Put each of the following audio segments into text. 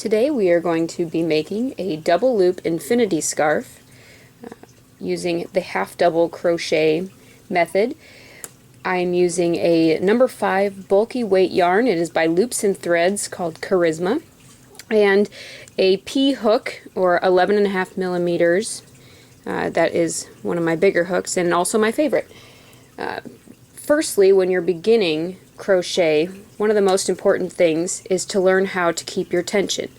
Today we are going to be making a double loop infinity scarf using the half double crochet method. I'm using a number 5 bulky weight yarn. It is by Loops and Threads called Charisma, and a P hook, or 11.5 millimeters. That is one of my bigger hooks and also my favorite. Firstly, when you're beginning crochet, one of the most important things is to learn how to keep your tension.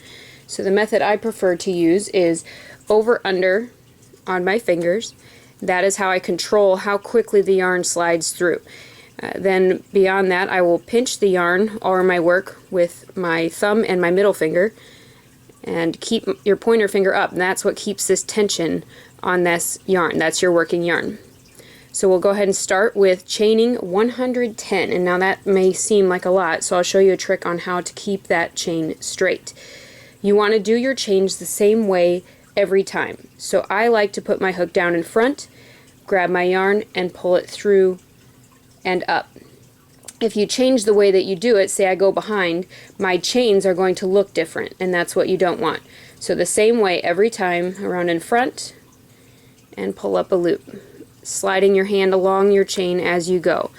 So the method I prefer to use is over-under on my fingers. That is how I control how quickly the yarn slides through. Then beyond that, I will pinch the yarn over my work with my thumb and my middle finger and keep your pointer finger up. And that's what keeps this tension on this yarn. That's your working yarn. So we'll go ahead and start with chaining 110, and now that may seem like a lot, so I'll show you a trick on how to keep that chain straight. You want to do your chains the same way every time. So I like to put my hook down in front, grab my yarn, and pull it through and up. If you change the way that you do it, say I go behind, my chains are going to look different, and that's what you don't want. So the same way every time, around in front, and pull up a loop, sliding your hand along your chain as you go.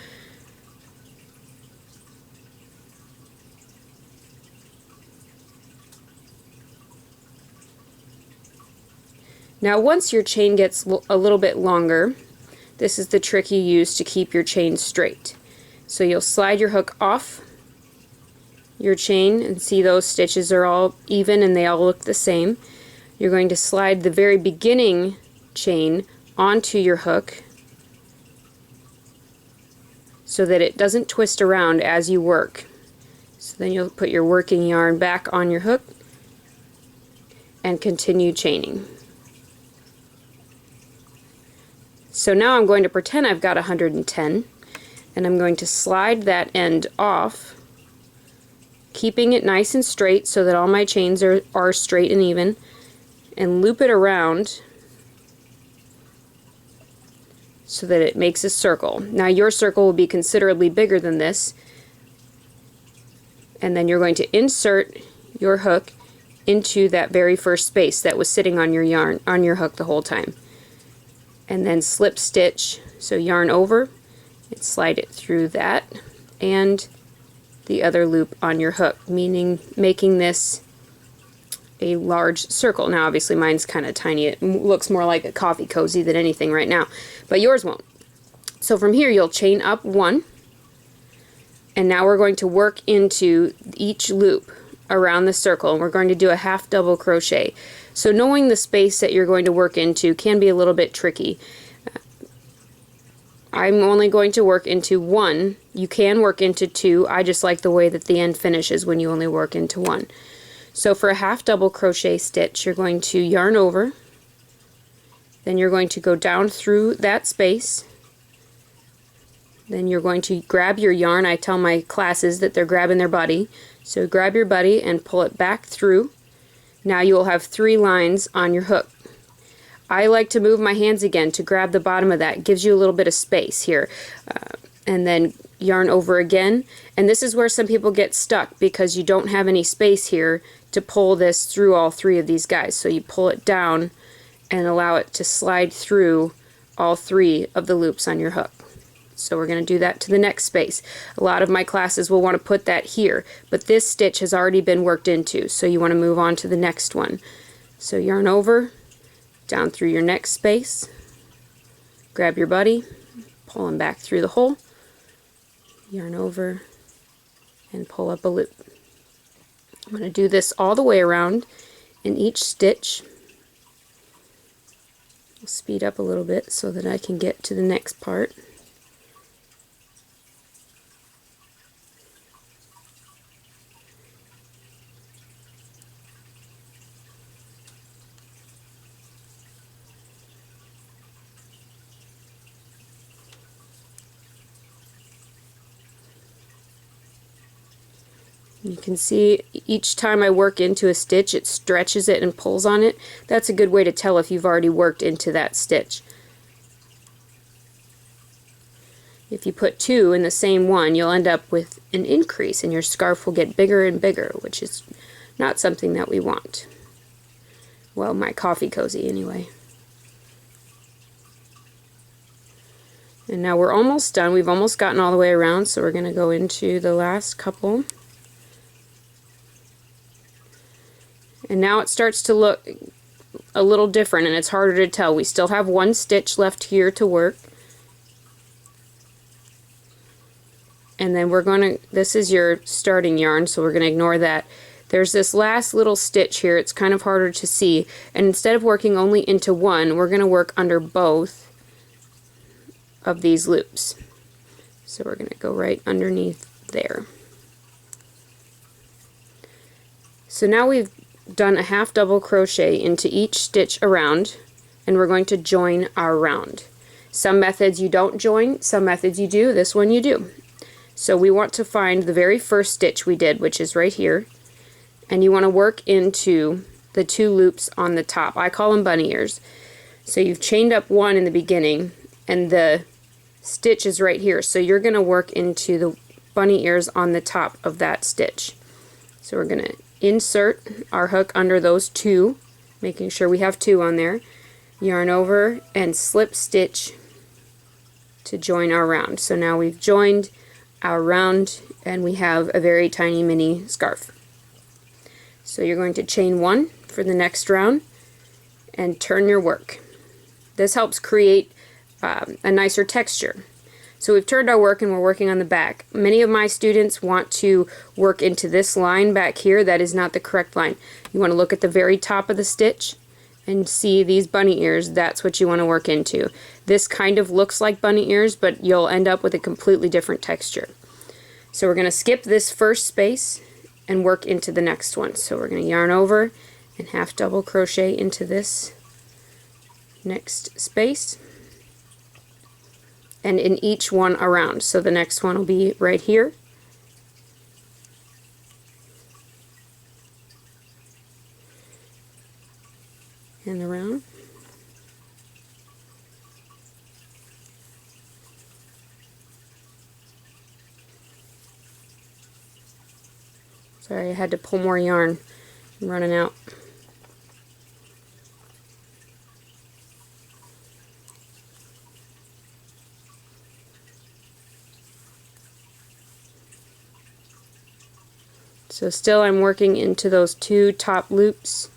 Now once your chain gets a little bit longer, this is the trick you use to keep your chain straight. So you'll slide your hook off your chain, and see those stitches are all even and they all look the same. You're going to slide the very beginning chain onto your hook so that it doesn't twist around as you work. So then you'll put your working yarn back on your hook and continue chaining. So now I'm going to pretend I've got 110, and I'm going to slide that end off, keeping it nice and straight so that all my chains are straight and even, and loop it around so that it makes a circle. Now your circle will be considerably bigger than this, and then you're going to insert your hook into that very first space that was sitting on your yarn, on your hook the whole time, and then slip stitch. So yarn over and slide it through that and the other loop on your hook, meaning making this a large circle. Now obviously mine's kind of tiny. It looks more like a coffee cozy than anything right now, but yours won't. So from here you'll chain up 1, and now we're going to work into each loop around the circle, and we're going to do a half double crochet. So knowing the space that you're going to work into can be a little bit tricky. I'm only going to work into 1. You can work into 2. I just like the way that the end finishes when you only work into 1. So for a half double crochet stitch, you're going to yarn over, then you're going to go down through that space, then you're going to grab your yarn. I tell my classes that they're grabbing their buddy, so grab your buddy and pull it back through. Now you will have 3 lines on your hook. I like to move my hands again to grab the bottom of that. It gives you a little bit of space here, and then yarn over again. And this is where some people get stuck because you don't have any space here to pull this through all 3 of these guys. So you pull it down and allow it to slide through all 3 of the loops on your hook. So we're going to do that to the next space. A lot of my classes will want to put that here, but this stitch has already been worked into, so you want to move on to the next one. So yarn over, down through your next space, grab your buddy, pull him back through the hole, yarn over, and pull up a loop. I'm going to do this all the way around in each stitch. I'll speed up a little bit so that I can get to the next part. You can see each time I work into a stitch, it stretches it and pulls on it. That's a good way to tell if you've already worked into that stitch. If you put 2 in the same one, you'll end up with an increase and your scarf will get bigger and bigger, which is not something that we want. Well, my coffee cozy anyway. And now we're almost done. We've almost gotten all the way around, so we're going to go into the last couple. And now it starts to look a little different, and it's harder to tell. We still have one stitch left here to work. And then we're going to, this is your starting yarn, so we're going to ignore that. There's this last little stitch here. It's kind of harder to see. And instead of working only into one, we're going to work under both of these loops. So we're going to go right underneath there. So now we've done a half double crochet into each stitch around, and we're going to join our round. Some methods you don't join, some methods you do, this one you do. So we want to find the very first stitch we did, which is right here, and you want to work into the two loops on the top. I call them bunny ears. So you've chained up one in the beginning, and the stitch is right here, so you're going to work into the bunny ears on the top of that stitch. So we're going to insert our hook under those two, making sure we have two on there, yarn over and slip stitch to join our round. So now we've joined our round and we have a very tiny mini scarf. So you're going to chain one for the next round and turn your work. This helps create a nicer texture. So we've turned our work and we're working on the back. Many of my students want to work into this line back here. That is not the correct line. You want to look at the very top of the stitch and see these bunny ears. That's what you want to work into. This kind of looks like bunny ears, but you'll end up with a completely different texture. So we're going to skip this first space and work into the next one. So we're going to yarn over and half double crochet into this next space, and in each one around. So the next one will be right here, and around, sorry, I had to pull more yarn. I'm running out. So still I'm working into those two top loops.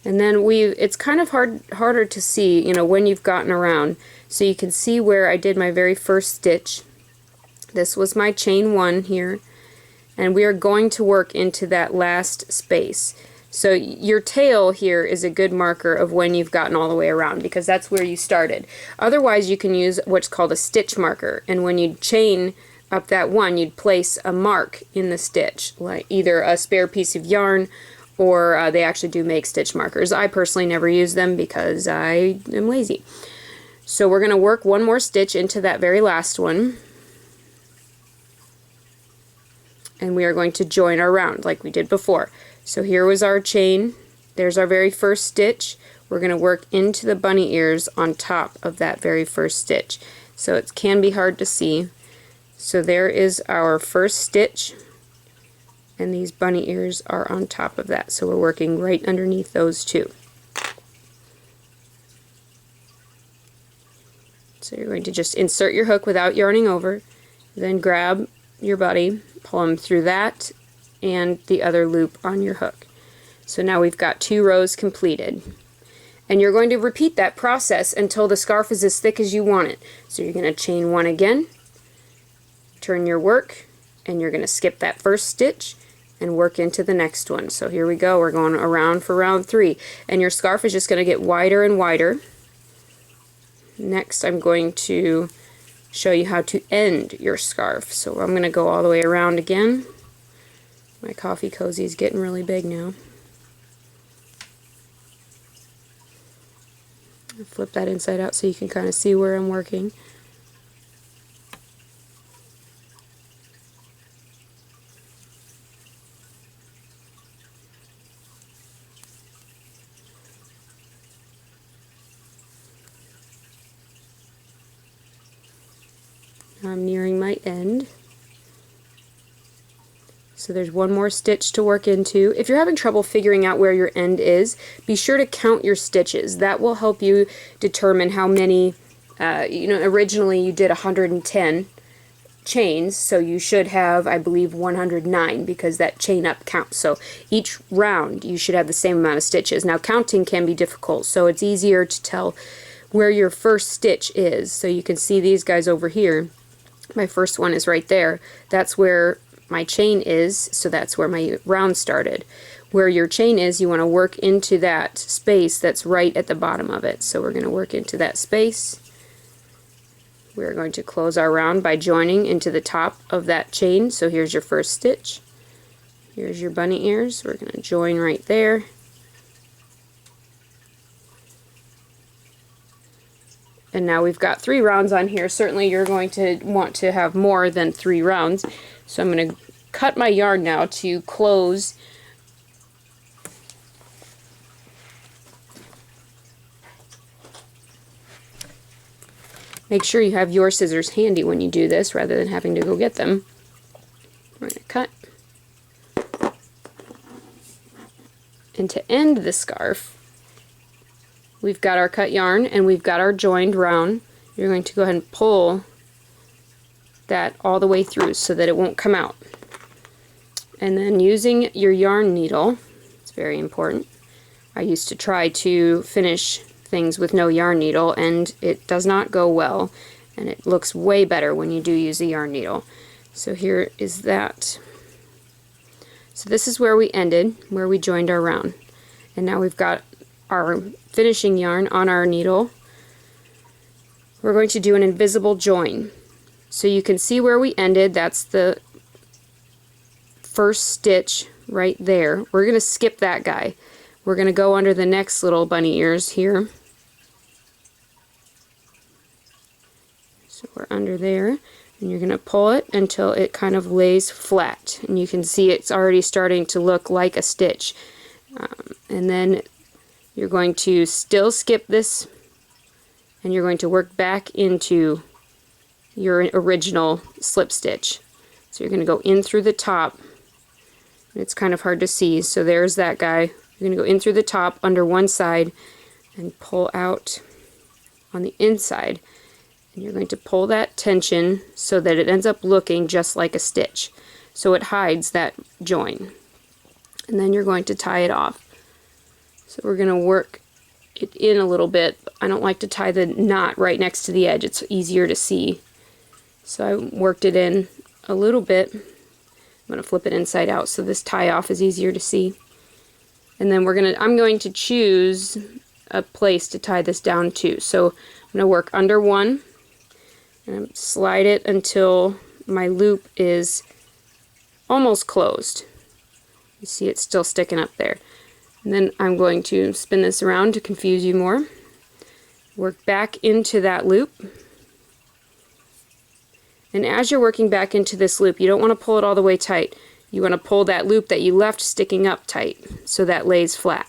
And then it's kind of harder to see, you know, when you've gotten around. So you can see where I did my very first stitch. This was my chain one here. And we are going to work into that last space. So your tail here is a good marker of when you've gotten all the way around, because that's where you started. Otherwise you can use what's called a stitch marker, and when you chain up that one, you'd place a mark in the stitch, like either a spare piece of yarn, or they actually do make stitch markers. I personally never use them because I am lazy. So we're going to work one more stitch into that very last one, and we are going to join our round like we did before. So here was our chain, there's our very first stitch. We're going to work into the bunny ears on top of that very first stitch. So it can be hard to see. So there is our first stitch, and these bunny ears are on top of that. So we're working right underneath those two. So you're going to just insert your hook without yarning over, then grab your buddy, pull them through that and the other loop on your hook. So now we've got 2 rows completed. And you're going to repeat that process until the scarf is as thick as you want it. So you're going to chain 1 again, turn your work, and you're going to skip that first stitch and work into the next one. So here we go, we're going around for round 3. And your scarf is just going to get wider and wider. Next I'm going to show you how to end your scarf. So I'm going to go all the way around again. My coffee cozy is getting really big now. I'll flip that inside out so you can kind of see where I'm working. I'm nearing my end. So there's one more stitch to work into. If you're having trouble figuring out where your end is, be sure to count your stitches. That will help you determine how many, originally you did 110 chains, so you should have, I believe, 109 because that chain up counts. So each round you should have the same amount of stitches. Now counting can be difficult, so it's easier to tell where your first stitch is. So you can see these guys over here. My first one is right there. That's where my chain is, so that's where my round started. Where your chain is, you want to work into that space that's right at the bottom of it. So we're going to work into that space. We're going to close our round by joining into the top of that chain. So here's your first stitch. Here's your bunny ears. We're going to join right there. And now we've got 3 rounds on here. Certainly you're going to want to have more than 3 rounds. So I'm going to cut my yarn now to close Make sure you have your scissors handy when you do this rather than having to go get them. We're going to cut. And to end the scarf, we've got our cut yarn and we've got our joined round. You're going to go ahead and pull that all the way through so that it won't come out. And then using your yarn needle, it's very important. I used to try to finish things with no yarn needle and it does not go well, and it looks way better when you do use a yarn needle. So here is that. So this is where we ended, where we joined our round. And now we've got our finishing yarn on our needle. We're going to do an invisible join. So you can see where we ended. That's the first stitch right there. We're going to skip that guy. We're going to go under the next little bunny ears here. So we're under there, and you're going to pull it until it kind of lays flat. And you can see it's already starting to look like a stitch. And then you're going to still skip this, and you're going to work back into your original slip stitch. So you're going to go in through the top. It's kind of hard to see, so there's that guy. You're going to go in through the top under one side and pull out on the inside. And you're going to pull that tension so that it ends up looking just like a stitch. So it hides that join. And then you're going to tie it off. So we're going to work it in a little bit. I don't like to tie the knot right next to the edge. It's easier to see. So I worked it in a little bit. I'm going to flip it inside out so this tie off is easier to see. And then I'm going to choose a place to tie this down to. So I'm going to work under one and slide it until my loop is almost closed. You see it's still sticking up there. And then I'm going to spin this around to confuse you more. Work back into that loop. And as you're working back into this loop, you don't want to pull it all the way tight. You want to pull that loop that you left sticking up tight so that lays flat.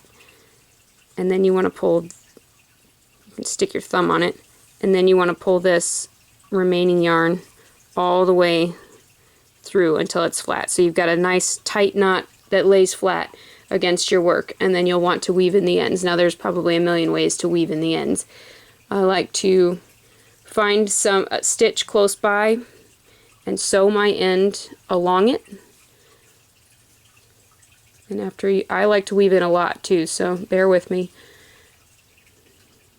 And then you want to pull, you can stick your thumb on it, and then you want to pull this remaining yarn all the way through until it's flat. So you've got a nice tight knot that lays flat against your work, and then you'll want to weave in the ends. Now there's probably a million ways to weave in the ends. I like to find some stitch close by and sew my end along it. And I like to weave in a lot too, so bear with me.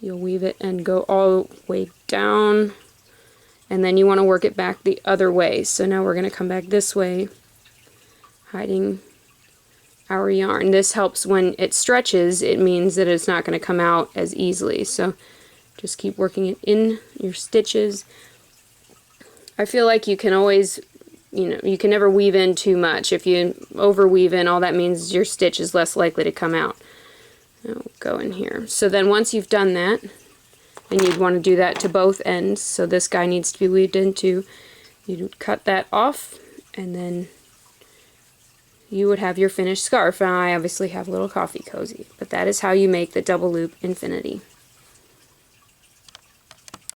You'll weave it and go all the way down, and then you want to work it back the other way. So now we're going to come back this way, hiding our yarn. This helps when it stretches. It means that it's not going to come out as easily. So just keep working it in your stitches. I feel like you can always, you can never weave in too much. If you over weave in, all that means is your stitch is less likely to come out. I'll go in here. So then once you've done that, and you'd want to do that to both ends, so this guy needs to be weaved into, you'd cut that off, and then you would have your finished scarf. Now I obviously have a little coffee cozy, but that is how you make the double loop infinity.